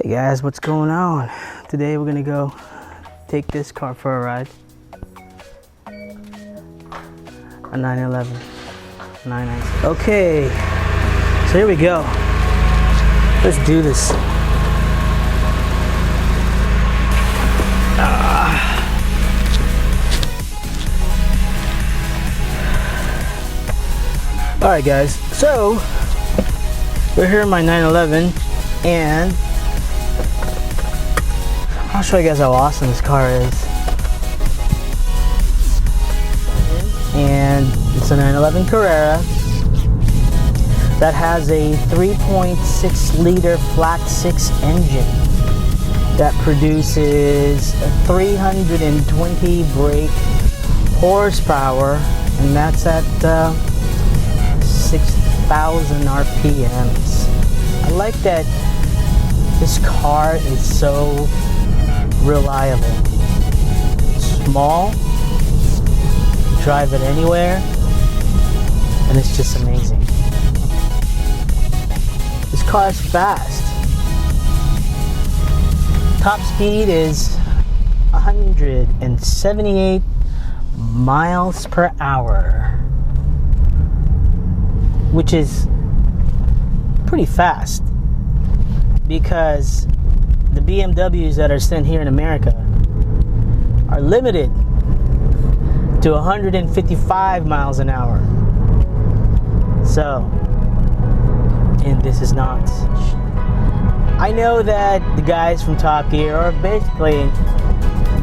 Hey guys, what's going on? Today we're gonna go take this car for a ride. A 911. 996. Okay, so here we go. Let's do this. Alright guys, so we're here in my 911 and I'll show you guys how awesome this car is. And it's a 911 Carrera that has a 3.6 liter flat 6 engine that produces a 320 brake horsepower, and that's at 6,000 RPMs. I like that this car is so reliable. Small, drive it anywhere, and it's just amazing. This car is fast. Top speed is 178 miles per hour, which is pretty fast because the BMWs that are sent here in America are limited to 155 miles an hour. So, and this is not. I know that the guys from Top Gear, or basically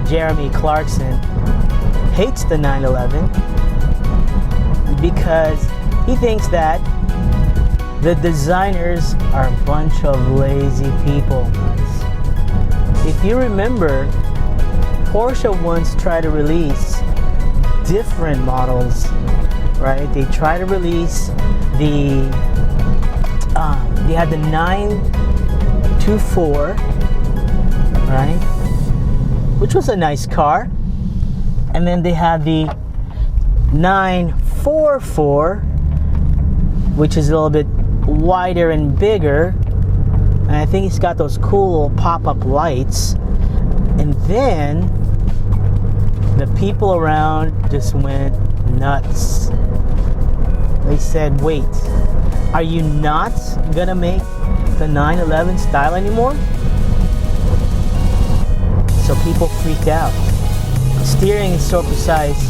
Jeremy Clarkson, hates the 911 because he thinks that the designers are a bunch of lazy people. If you remember, Porsche once tried to release different models, right? They tried to release they had the 924, right? Which was a nice car. And then they had the 944, which is a little bit wider and bigger. And I think it's got those cool pop-up lights. And then the people around just went nuts. They said, wait, are you not gonna make the 911 style anymore? So people freaked out. Steering is so precise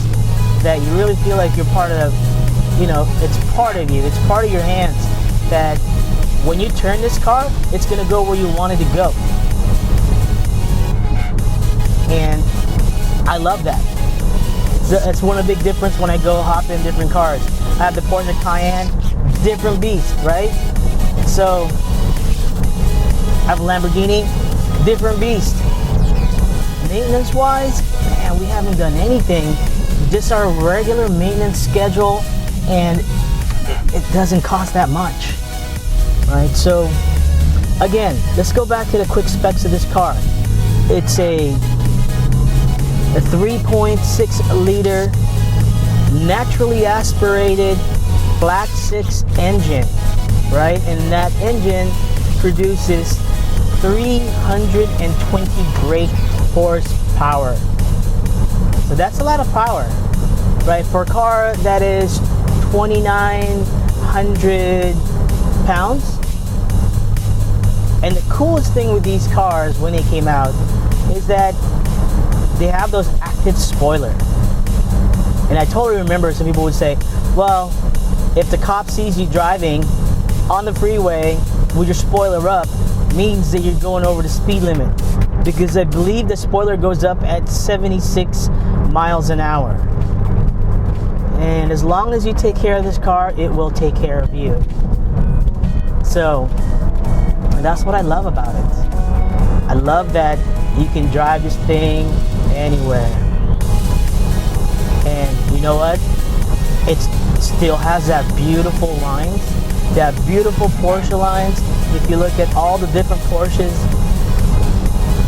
that you really feel like you're part of, it's part of you, it's part of your hands, that when you turn this car, it's gonna go where you want it to go. And I love that. It's one of the big difference when I go hop in different cars. I have the Porsche Cayenne, different beast, right? So I have a Lamborghini, different beast. Maintenance wise, man, we haven't done anything. Just our regular maintenance schedule, and it doesn't cost that much, right? So again, let's go back to the quick specs of this car. It's a 3.6 liter naturally aspirated flat 6 engine, right? And that engine produces 320 brake horsepower. So that's a lot of power, right? For a car that is 2,900 pounds. And the coolest thing with these cars when they came out is that they have those active spoilers. And I totally remember some people would say, well, if the cop sees you driving on the freeway with your spoiler up, means that you're going over the speed limit. Because I believe the spoiler goes up at 76 miles an hour. And as long as you take care of this car, it will take care of you. So, that's what I love about it. I love that you can drive this thing anywhere. And you know what? It still has that beautiful lines, that beautiful Porsche lines. If you look at all the different Porsches,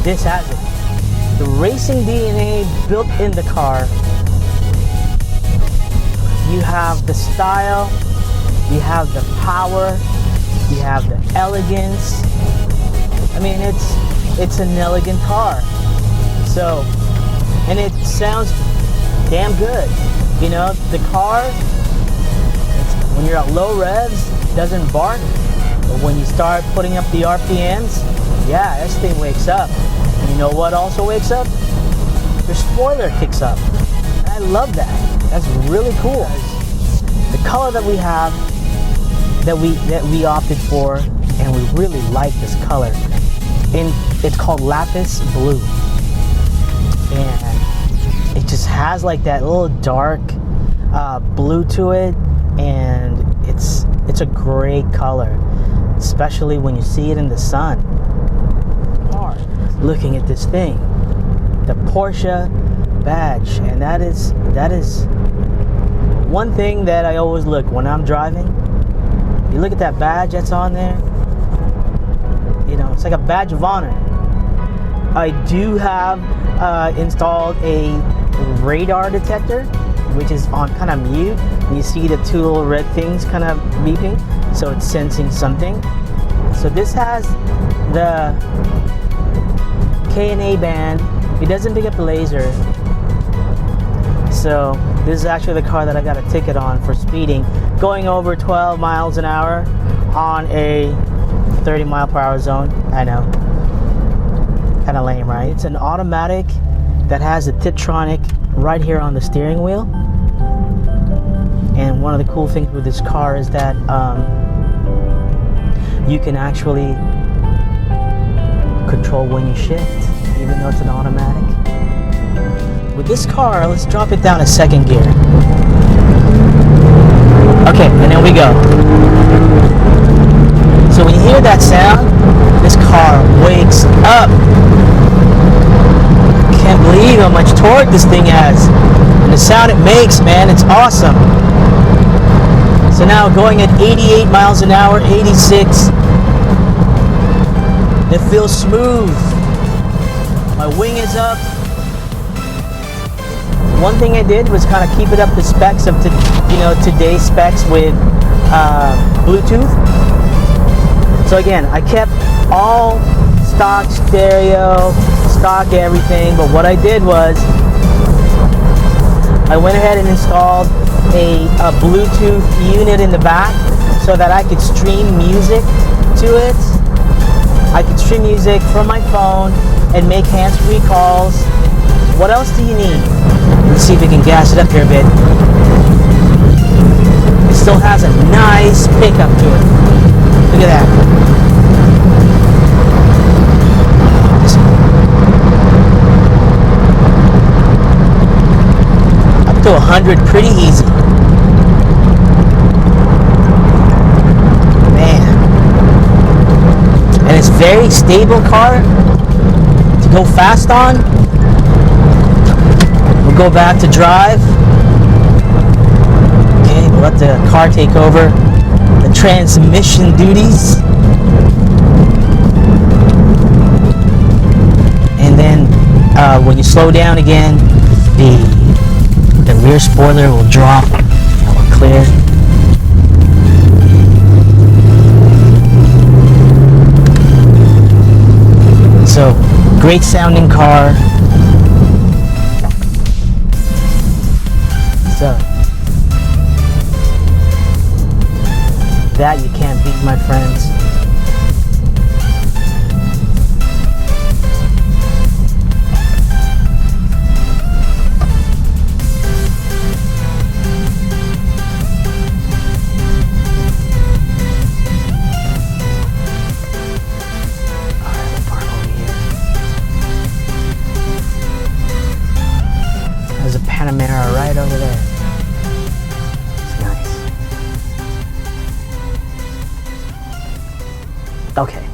this has it. The racing DNA built in the car. You have the style, you have the power, you have the elegance, I mean, it's an elegant car. So, and it sounds damn good. You know, the car, when you're at low revs, it doesn't bark. But when you start putting up the RPMs, yeah, this thing wakes up. And you know what also wakes up? Your spoiler kicks up. And I love that. That's really cool. The color that we have, that we opted for, and we really like this color. And it's called Lapis Blue. And it just has like that little dark blue to it, and it's a great color, especially when you see it in the sun. Looking at this thing, the Porsche badge, and that is one thing that I always look when I'm driving. You look at that badge that's on there, you know, it's like a badge of honor. I do have installed a radar detector, which is on kind of mute, and you see the two little red things kind of beeping, so it's sensing something. So this has the K&A band. It doesn't pick up the laser. So this is actually the car that I got a ticket on for speeding, going over 12 miles an hour on a 30 mile per hour zone. I know, kind of lame, right? It's an automatic that has a Tiptronic right here on the steering wheel. And one of the cool things with this car is that you can actually control when you shift, even though it's an automatic. With this car, let's drop it down to second gear. Okay, and there we go. So when you hear that sound, this car wakes up. Can't believe how much torque this thing has. And the sound it makes, man, it's awesome. So now going at 88 miles an hour, 86. It feels smooth. My wing is up. One thing I did was kind of keep it up to specs of today's specs with Bluetooth. So again, I kept all stock stereo, stock everything, but what I did was I went ahead and installed a Bluetooth unit in the back so that I could stream music to it. I could stream music from my phone and make hands-free calls. What else do you need? Let's see if we can gas it up here a bit. It still has a nice pickup to it. Look at that. Up to 100 pretty easy. Man. And it's very stable car to go fast on. We'll go back to drive. Okay, we'll let the car take over the transmission duties. And then when you slow down again, the rear spoiler will drop and we're clear. So, great sounding car. So, that you can't beat, my friends. There's a Panamera right over there. It's nice. Okay.